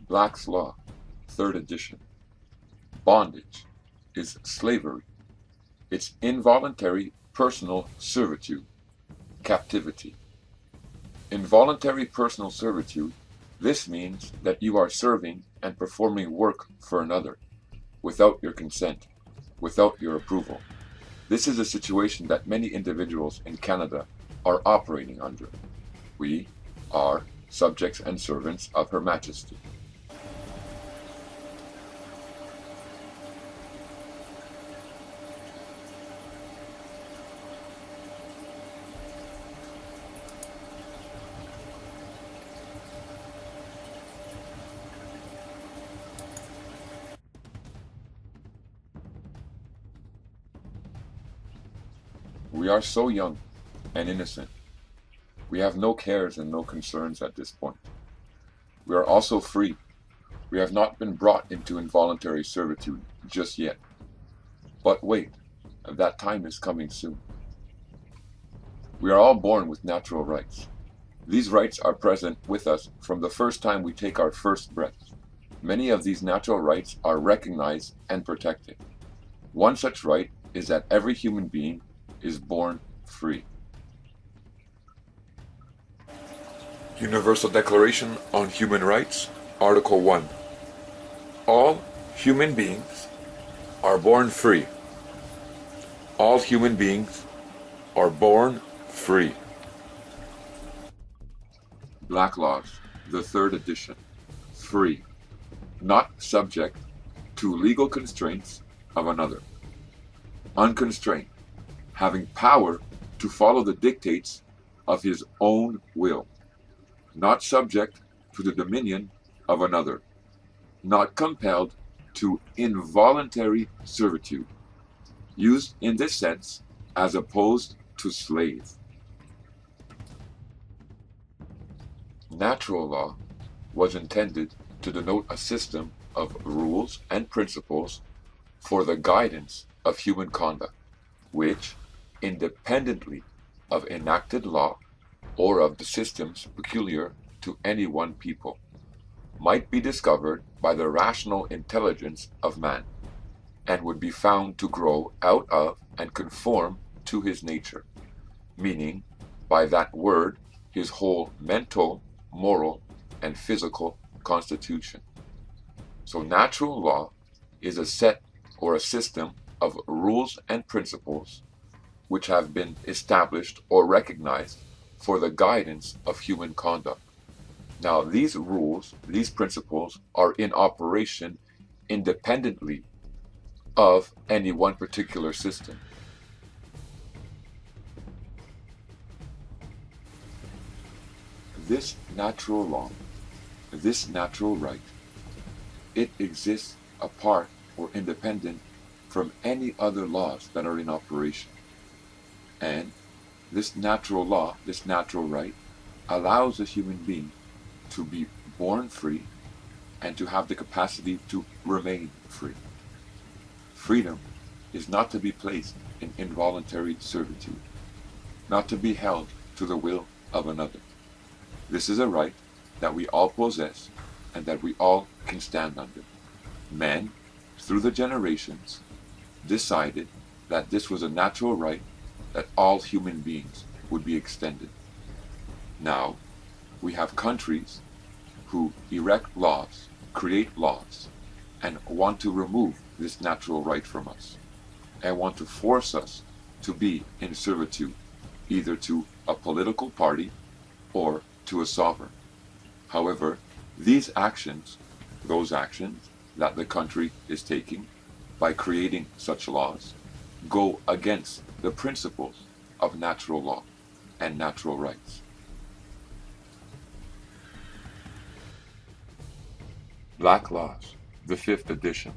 Black's Law, 3rd edition. Bondage is slavery. It's involuntary personal servitude, captivity. Involuntary personal servitude, this means that you are serving and performing work for another, without your consent, without your approval. This is a situation that many individuals in Canada are operating under. We are subjects and servants of Her Majesty. We are so young and innocent. We have no cares and no concerns at this point. We are also free. We have not been brought into involuntary servitude just yet. But wait, that time is coming soon. We are all born with natural rights. These rights are present with us from the first time we take our first breath. Many of these natural rights are recognized and protected. One such right is that every human being is born free. Universal Declaration on Human Rights, Article 1. All human beings are born free. All human beings are born free. Black Laws, the 3rd edition. Free. Not subject to legal constraints of another. Unconstrained. Having power to follow the dictates of his own will, not subject to the dominion of another, not compelled to involuntary servitude, used in this sense as opposed to slave. Natural law was intended to denote a system of rules and principles for the guidance of human conduct, which, independently of enacted law or of the systems peculiar to any one people, might be discovered by the rational intelligence of man, and would be found to grow out of and conform to his nature, meaning by that word his whole mental, moral, and physical constitution. So natural law is a set or a system of rules and principles which have been established or recognized for the guidance of human conduct. Now, these rules, these principles are in operation independently of any one particular system. This natural law, this natural right, it exists apart or independent from any other laws that are in operation. And this natural law, this natural right, allows a human being to be born free and to have the capacity to remain free. Freedom is not to be placed in involuntary servitude, not to be held to the will of another. This is a right that we all possess and that we all can stand under. Men, through the generations, decided that this was a natural right that all human beings would be extended. Now, we have countries who erect laws, create laws, and want to remove this natural right from us, and want to force us to be in servitude, either to a political party or to a sovereign. However, these actions, those actions that the country is taking by creating such laws, go against the principles of natural law and natural rights. Black Laws, the 5th edition.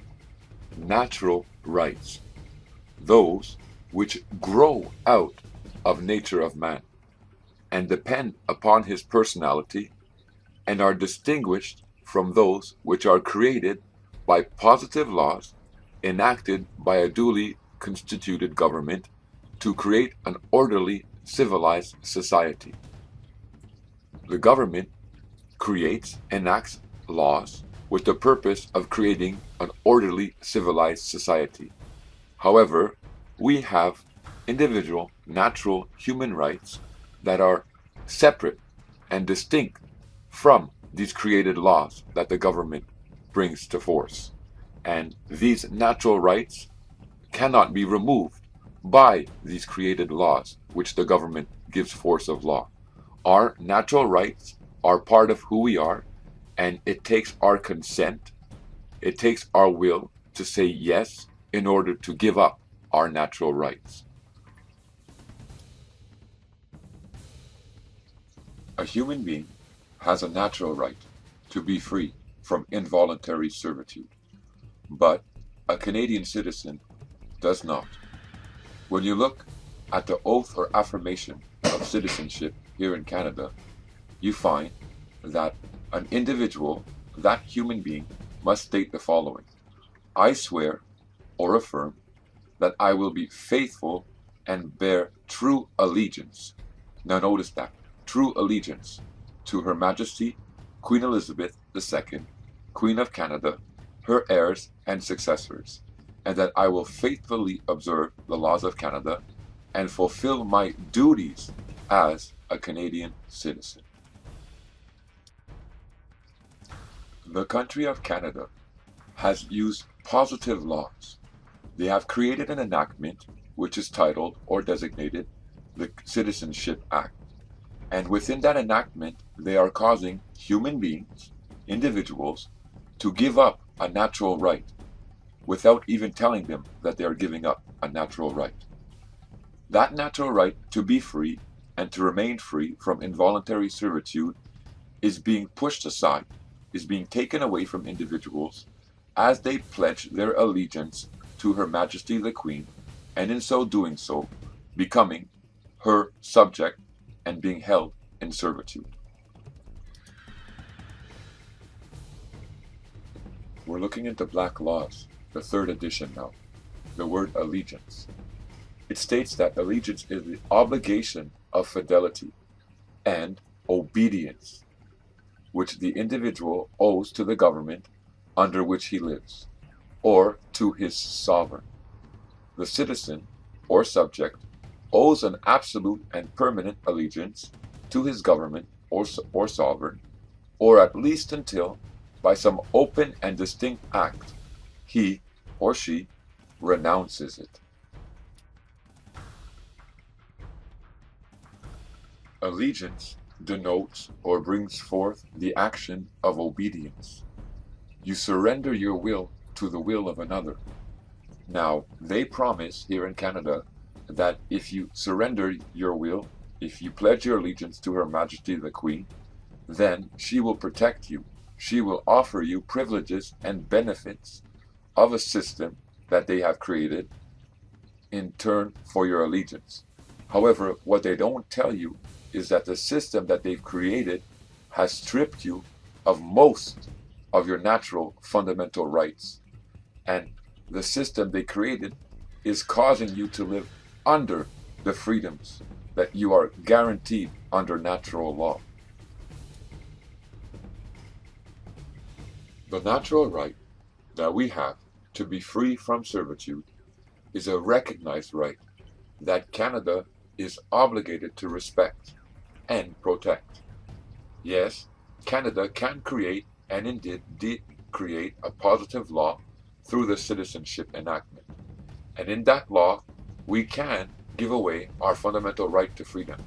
Natural rights, those which grow out of nature of man and depend upon his personality and are distinguished from those which are created by positive laws enacted by a duly constituted government to create an orderly, civilized society. The government creates, enacts laws with the purpose of creating an orderly, civilized society. However, we have individual, natural human rights that are separate and distinct from these created laws that the government brings to force. And these natural rights cannot be removed by these created laws which the government gives force of law. Our natural rights are part of who we are, and it takes our consent, it takes our will to say yes in order to give up our natural rights. A human being has a natural right to be free from involuntary servitude, but a Canadian citizen does not. When you look at the oath or affirmation of citizenship here in Canada, you find that an individual, that human being, must state the following: I swear or affirm that I will be faithful and bear true allegiance. Now notice that, true allegiance to Her Majesty Queen Elizabeth II, Queen of Canada, her heirs and successors, and that I will faithfully observe the laws of Canada and fulfill my duties as a Canadian citizen. The country of Canada has used positive laws. They have created an enactment which is titled or designated the Citizenship Act. And within that enactment, they are causing human beings, individuals, to give up a natural right without even telling them that they are giving up a natural right. That natural right to be free and to remain free from involuntary servitude is being pushed aside, is being taken away from individuals as they pledge their allegiance to Her Majesty the Queen, and in so doing so, becoming her subject and being held in servitude. We're looking into Black Laws, the third edition now. The word allegiance. It states that allegiance is the obligation of fidelity and obedience which the individual owes to the government under which he lives, or to his sovereign. The citizen or subject owes an absolute and permanent allegiance to his government or sovereign, or at least until, by some open and distinct act, he or she renounces it. Allegiance denotes or brings forth the action of obedience. You surrender your will to the will of another. Now, they promise here in Canada that if you surrender your will, if you pledge your allegiance to Her Majesty the Queen, then she will protect you. She will offer you privileges and benefits of a system that they have created in turn for your allegiance. However, what they don't tell you is that the system that they've created has stripped you of most of your natural fundamental rights. And the system they created is causing you to live under the freedoms that you are guaranteed under natural law. The natural right that we have to be free from servitude is a recognized right that Canada is obligated to respect and protect. Yes, Canada can create, and indeed did create, a positive law through the Citizenship Enactment. And in that law, we can give away our fundamental right to freedom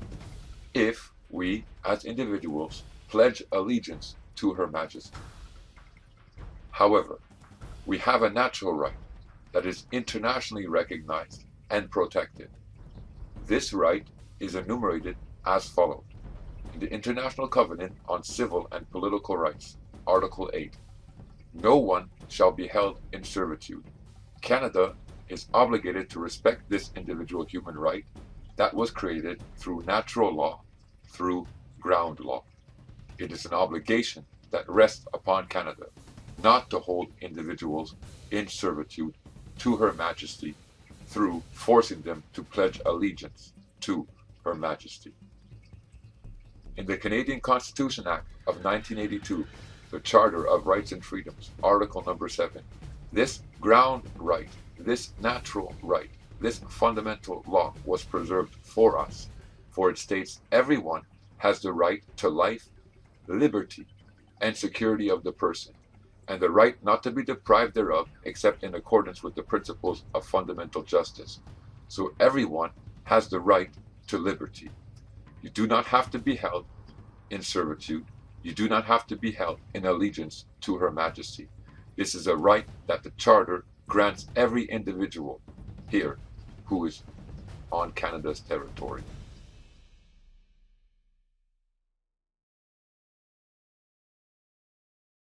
if we, as individuals, pledge allegiance to Her Majesty. However, we have a natural right that is internationally recognized and protected. This right is enumerated as follows in the International Covenant on Civil and Political Rights, Article 8. No one shall be held in servitude. Canada is obligated to respect this individual human right that was created through natural law, through ground law. It is an obligation that rests upon Canada not to hold individuals in servitude to Her Majesty through forcing them to pledge allegiance to Her Majesty. In the Canadian Constitution Act of 1982, the Charter of Rights and Freedoms, Article number 7. This ground right, this natural right, this fundamental law was preserved for us, for it states everyone has the right to life, liberty, and security of the person, and the right not to be deprived thereof except in accordance with the principles of fundamental justice. So everyone has the right to liberty. You do not have to be held in servitude. You do not have to be held in allegiance to Her Majesty. This is a right that the Charter grants every individual here who is on Canada's territory.